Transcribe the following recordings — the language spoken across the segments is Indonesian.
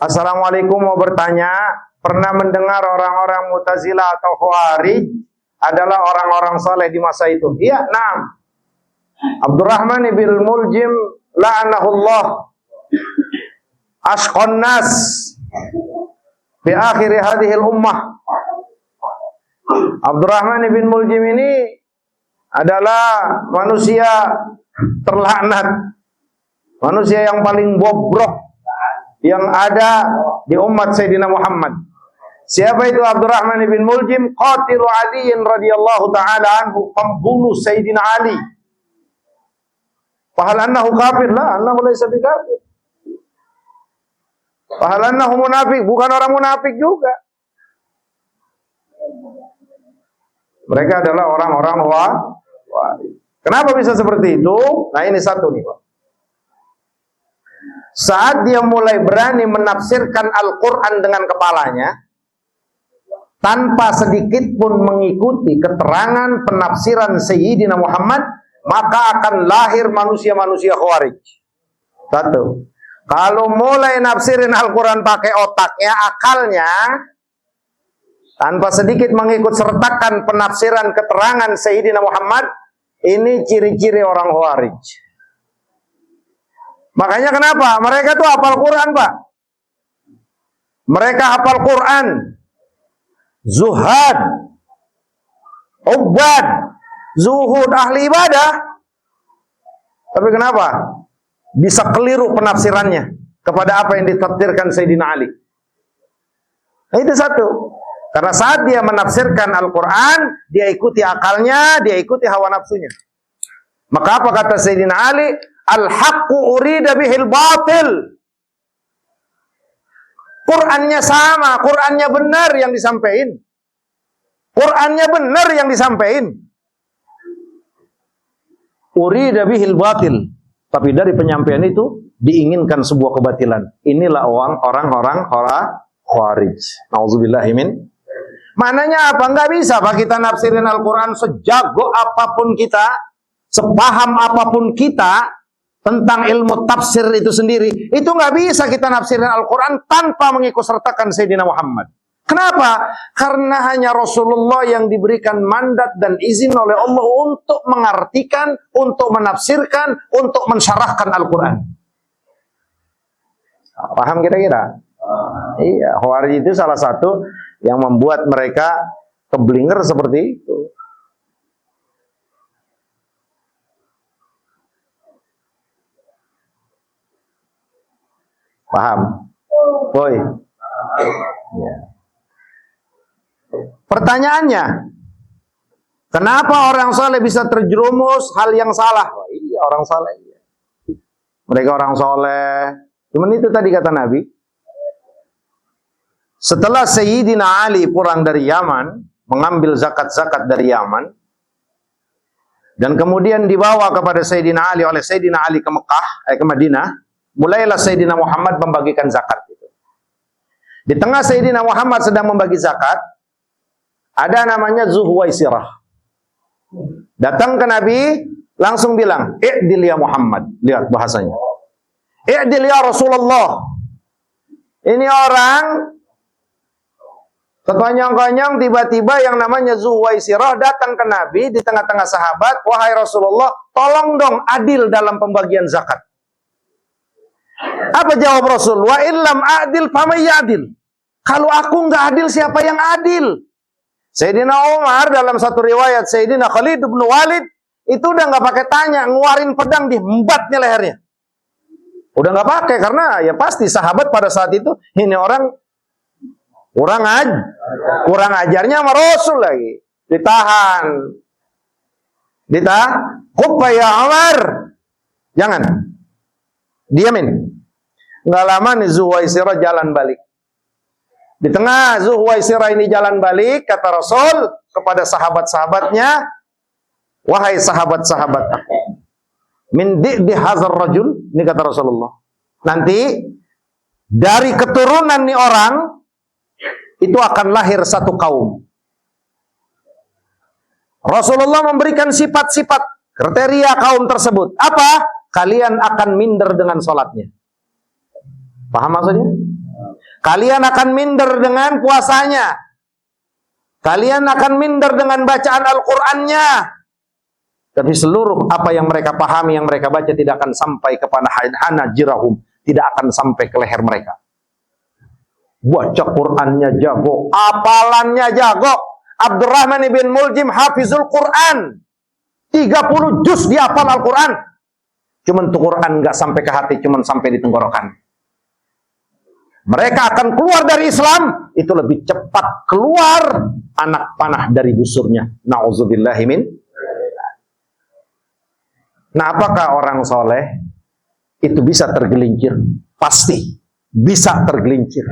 Assalamualaikum, mau bertanya, pernah mendengar orang-orang Mu'tazilah atau Khawarij adalah orang-orang saleh di masa itu? Iya, naam. Abdurrahman ibn Muljim la'anahullah ashqan nas fi akhir hadhil ummah. Abdurrahman ibn Muljim ini adalah manusia terlaknat, manusia yang paling bobrok yang ada di umat Sayyidina Muhammad. Siapa itu Abdurrahman ibn Muljim? Qatilu Ali radhiyallahu taala anhu, pembunuh Sayyidina Ali. Fahal annahu kafir? La, annahu laysa bikafir. Fahal annahu munafik? Bukan orang munafik juga. Mereka adalah orang-orang Kenapa bisa seperti itu? Nah, ini satu nih, Pak. Saat dia mulai berani menafsirkan Al-Quran dengan kepalanya, tanpa sedikit pun mengikuti keterangan penafsiran Sayyidina Muhammad, maka akan lahir manusia-manusia Khawarij. Satu. Kalau mulai nafsirin Al-Quran pakai otaknya, akalnya, tanpa sedikit mengikut sertakan penafsiran keterangan Sayyidina Muhammad, ini ciri-ciri orang Khawarij. Makanya kenapa? Mereka tuh hafal Quran, Pak. Mereka hafal Quran. Zuhad, ubad, zuhud, ahli ibadah. Tapi kenapa? Bisa keliru penafsirannya kepada apa yang ditafsirkan Sayyidina Ali. Nah, itu satu. Karena saat dia menafsirkan Al-Quran, dia ikuti akalnya, dia ikuti hawa nafsunya. Maka apa kata Sayyidina Ali? Al-haqqu urida bihil batil. Qurannya sama, Qurannya benar yang disampaikan. Qurannya benar yang disampaikan. Urida bihil batil. Tapi dari penyampaian itu diinginkan sebuah kebatilan. Inilah orang-orang Khawarij. Nauzubillahi min. Maknanya apa? Enggak bisa Pak kita nafsirin Al-Quran sejago apapun kita, sepaham apapun kita tentang ilmu tafsir itu sendiri. Itu nggak bisa kita nafsirin Al-Quran tanpa mengikut sertakan Sayyidina Muhammad. Kenapa? Karena hanya Rasulullah yang diberikan mandat dan izin oleh Allah untuk mengartikan, untuk menafsirkan, untuk mensyarahkan Al-Quran. Paham kira-kira? Iya, Khawarij itu salah satu yang membuat mereka keblinger seperti itu. Paham? Boy. Ya. Pertanyaannya, kenapa orang saleh bisa terjerumus hal yang salah? Oh, iya, orang saleh. Mereka orang saleh. Cuman itu tadi kata Nabi. Setelah Sayyidina Ali pulang dari Yaman, mengambil zakat-zakat dari Yaman, dan kemudian dibawa kepada Sayyidina Ali oleh Sayyidina Ali ke Mekah, ke Madinah, mulailah Sayyidina Muhammad membagikan zakat. Di tengah Sayyidina Muhammad sedang membagi zakat, ada namanya Zuhwaisirah. Datang ke Nabi, langsung bilang, "I'dil ya Muhammad." Lihat bahasanya. "I'dil ya Rasulullah." Ini orang sekonyong-konyong tiba-tiba yang namanya Zuhwaisirah datang ke Nabi di tengah-tengah sahabat, "Wahai Rasulullah, tolong dong adil dalam pembagian zakat." Apa jawab Rasul? "Wa illam adil faman ya'dil." Kalau aku nggak adil, siapa yang adil? Sayyidina Umar dalam satu riwayat, Sayyidina Khalid bin Walid itu udah nggak pakai tanya, ngeluarin pedang dihembatnya lehernya. Udah nggak pakai karena ya pasti sahabat pada saat itu ini orang kurang ajarnya sama Rasul lagi. Ditahan. Hubba ya Umar. Jangan. Diamin. Nggak lama nih Zuhwaisirah jalan balik. Di tengah Zuhwaisirah ini jalan balik, kata Rasul kepada sahabat-sahabatnya, "Wahai sahabat-sahabat aku, min di'di hadzal rajul," ini kata Rasulullah. Nanti dari keturunan nih orang itu akan lahir satu kaum. Rasulullah memberikan sifat-sifat kriteria kaum tersebut. Apa? Kalian akan minder dengan sholatnya. Paham maksudnya? Kalian akan minder dengan puasanya. Kalian akan minder dengan bacaan Al-Qur'annya. Tapi seluruh apa yang mereka pahami, yang mereka baca tidak akan sampai kepada hanajirahum, tidak akan sampai ke leher mereka. Baca Qur'annya jago, apalannya jago. Abdurrahman ibn Muljim hafizul Qur'an. 30 juz dia hafal Al-Qur'an. Cuman tuh Qur'an enggak sampai ke hati, cuman sampai di tenggorokan. Mereka akan keluar dari Islam itu lebih cepat keluar anak panah dari busurnya. Nauzubillahimin. Nah, apakah orang soleh itu bisa tergelincir? Pasti bisa tergelincir.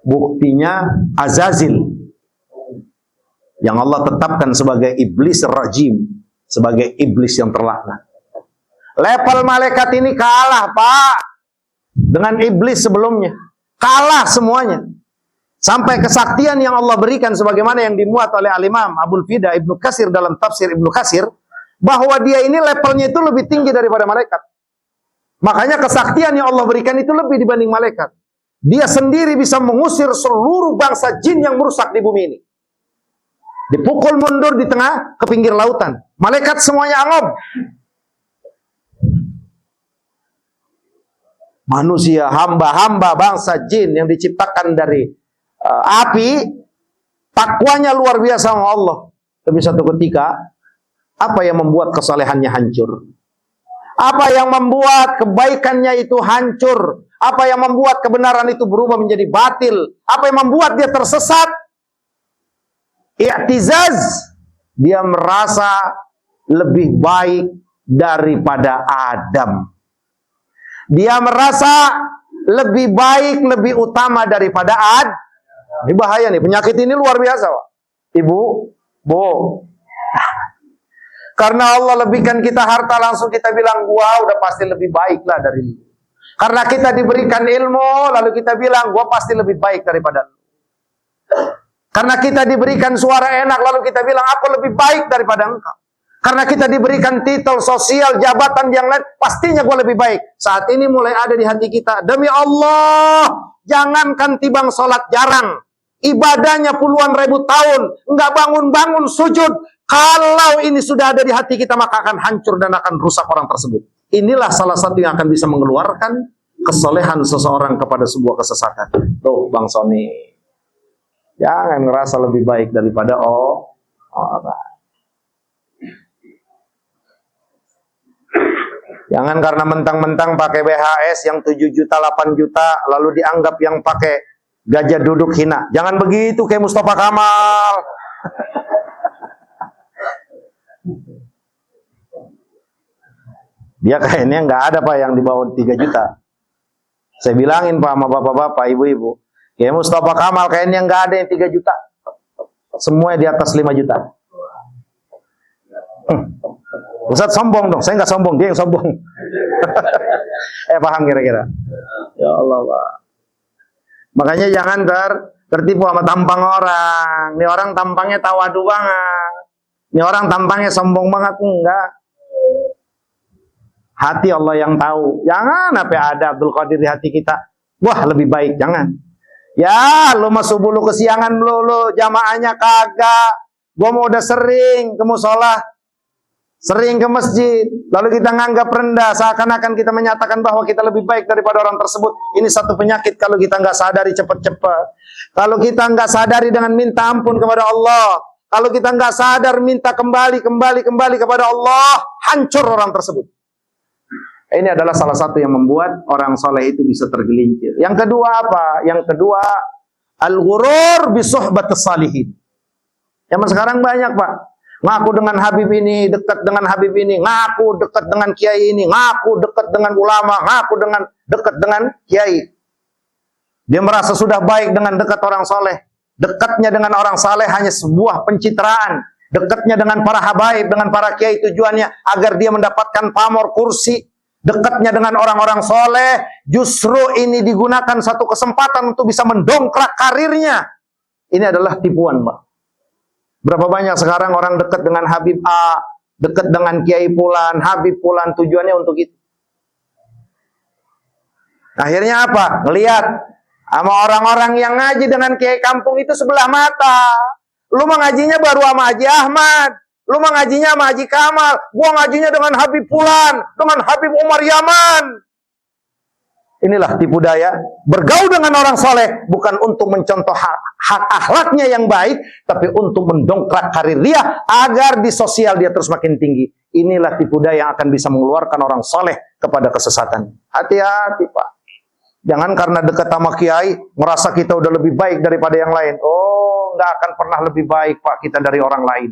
Buktinya Azazil yang Allah tetapkan sebagai iblis rajim, sebagai iblis yang terlaknat. Level malaikat ini kalah, Pak, dengan iblis sebelumnya. Kalah semuanya. Sampai kesaktian yang Allah berikan sebagaimana yang dimuat oleh Al-Imam Abul Fida Ibnu Katsir dalam tafsir Ibnu Katsir, bahwa dia ini levelnya itu lebih tinggi daripada malaikat. Makanya kesaktian yang Allah berikan itu lebih dibanding malaikat. Dia sendiri bisa mengusir seluruh bangsa jin yang merusak di bumi ini. Dipukul mundur di tengah ke pinggir lautan. Malaikat semuanya angop. Manusia, hamba-hamba bangsa jin yang diciptakan dari api, takwanya luar biasa sama Allah. Tapi satu ketika, apa yang membuat kesalehannya hancur? Apa yang membuat kebaikannya itu hancur? Apa yang membuat kebenaran itu berubah menjadi batil? Apa yang membuat dia tersesat? I'tizaz. Dia merasa lebih baik daripada Adam. Dia merasa lebih baik, lebih utama daripada Ad. Ini bahaya nih, penyakit ini luar biasa, Pak. Ibu, Bu. Karena Allah lebihkan kita harta, langsung kita bilang, gua udah pasti lebih baik lah dari lu. Karena kita diberikan ilmu, lalu kita bilang, gua pasti lebih baik daripada lu. Karena kita diberikan suara enak, lalu kita bilang, aku lebih baik daripada engkau. Karena kita diberikan titel sosial, jabatan yang lain, pastinya gua lebih baik. Saat ini mulai ada di hati kita, demi Allah, jangankan tibang sholat jarang, ibadahnya puluhan ribu tahun, enggak bangun-bangun sujud. Kalau ini sudah ada di hati kita, maka akan hancur dan akan rusak orang tersebut. Inilah salah satu yang akan bisa mengeluarkan kesolehan seseorang kepada sebuah kesesatan. Tuh, Bang Sony, jangan ngerasa lebih baik daripada orang. Jangan karena mentang-mentang pakai BHS yang 7 juta, 8 juta, lalu dianggap yang pakai gajah duduk hina. Jangan begitu kayak Mustafa Kamal. Dia kayaknya nggak ada, Pak, yang di bawah 3 juta. Saya bilangin, Pak, sama bapak-bapak, ibu-ibu, kayak Mustafa Kamal kayaknya nggak ada yang 3 juta. Semuanya di atas 5 juta. Ustaz sombong dong, saya nggak sombong, dia yang sombong. Paham kira-kira? Ya Allah, Pak. Makanya jangan tertipu sama tampang orang. Ini orang tampangnya tawadu banget. Ini orang tampangnya sombong banget, enggak. Hati Allah yang tahu. Jangan apa ada Abdul Qadir di hati kita. Wah, lebih baik, jangan. Ya, lu masuk bulu kesiangan lu jamaahnya kagak. Gua mau udah sering ke musola, sering ke masjid, lalu kita nganggap rendah, seakan-akan kita menyatakan bahwa kita lebih baik daripada orang tersebut. Ini satu penyakit kalau kita nggak sadari cepat-cepat. Kalau kita nggak sadari dengan minta ampun kepada Allah, kalau kita nggak sadar minta kembali kepada Allah, hancur orang tersebut. Ini adalah salah satu yang membuat orang soleh itu bisa tergelincir. Yang kedua apa? Yang kedua, al-ghurur bi suhbatis salihin. Zaman sekarang banyak, Pak. Ngaku dengan Habib ini, dekat dengan Habib ini, ngaku dekat dengan kiai ini, ngaku dekat dengan ulama, ngaku dekat dengan kiai. Dia merasa sudah baik dengan dekat orang soleh. Dekatnya dengan orang saleh hanya sebuah pencitraan. Dekatnya dengan para habaib, dengan para kiai tujuannya agar dia mendapatkan pamor kursi. Dekatnya dengan orang-orang soleh justru ini digunakan satu kesempatan untuk bisa mendongkrak karirnya. Ini adalah tipuan, Pak. Berapa banyak sekarang orang dekat dengan Habib A, dekat dengan Kiai Fulan, Habib Fulan, tujuannya untuk itu. Akhirnya apa? Ngelihat sama orang-orang yang ngaji dengan kiai kampung itu sebelah mata. Lu mengajinya baru sama Haji Ahmad, lu mengajinya sama Haji Kamal, gua ngajinya dengan Habib Fulan, dengan Habib Umar Yaman. Inilah tipu daya. Bergaul dengan orang soleh bukan untuk mencontoh hak akhlaknya yang baik, tapi untuk mendongkrak karir dia agar di sosial dia terus makin tinggi. Inilah tipu daya yang akan bisa mengeluarkan orang soleh kepada kesesatan. Hati-hati Pak. Jangan karena dekat sama kiai merasa kita udah lebih baik daripada yang lain. Oh, nggak akan pernah lebih baik Pak kita dari orang lain.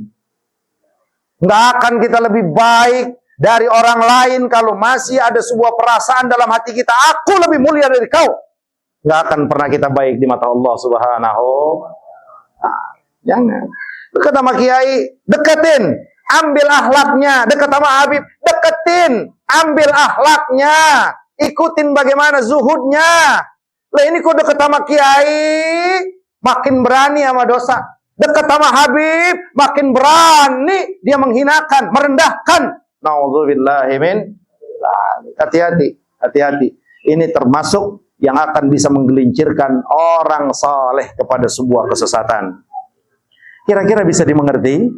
Nggak akan kita lebih baik dari orang lain kalau masih ada sebuah perasaan dalam hati kita, aku lebih mulia dari kau. Nggak akan pernah kita baik di mata Allah Subhanahu. Nah, jangan. Dekat sama kiai, deketin. Ambil akhlaknya. Dekat sama Habib, deketin. Ambil akhlaknya. Ikutin bagaimana zuhudnya. Lah ini kok dekat sama kiai, makin berani sama dosa. Dekat sama Habib, makin berani dia menghinakan, merendahkan. Nauzubillahi min. Hati-hati, hati-hati. Ini termasuk yang akan bisa menggelincirkan orang saleh kepada sebuah kesesatan. Kira-kira bisa dimengerti?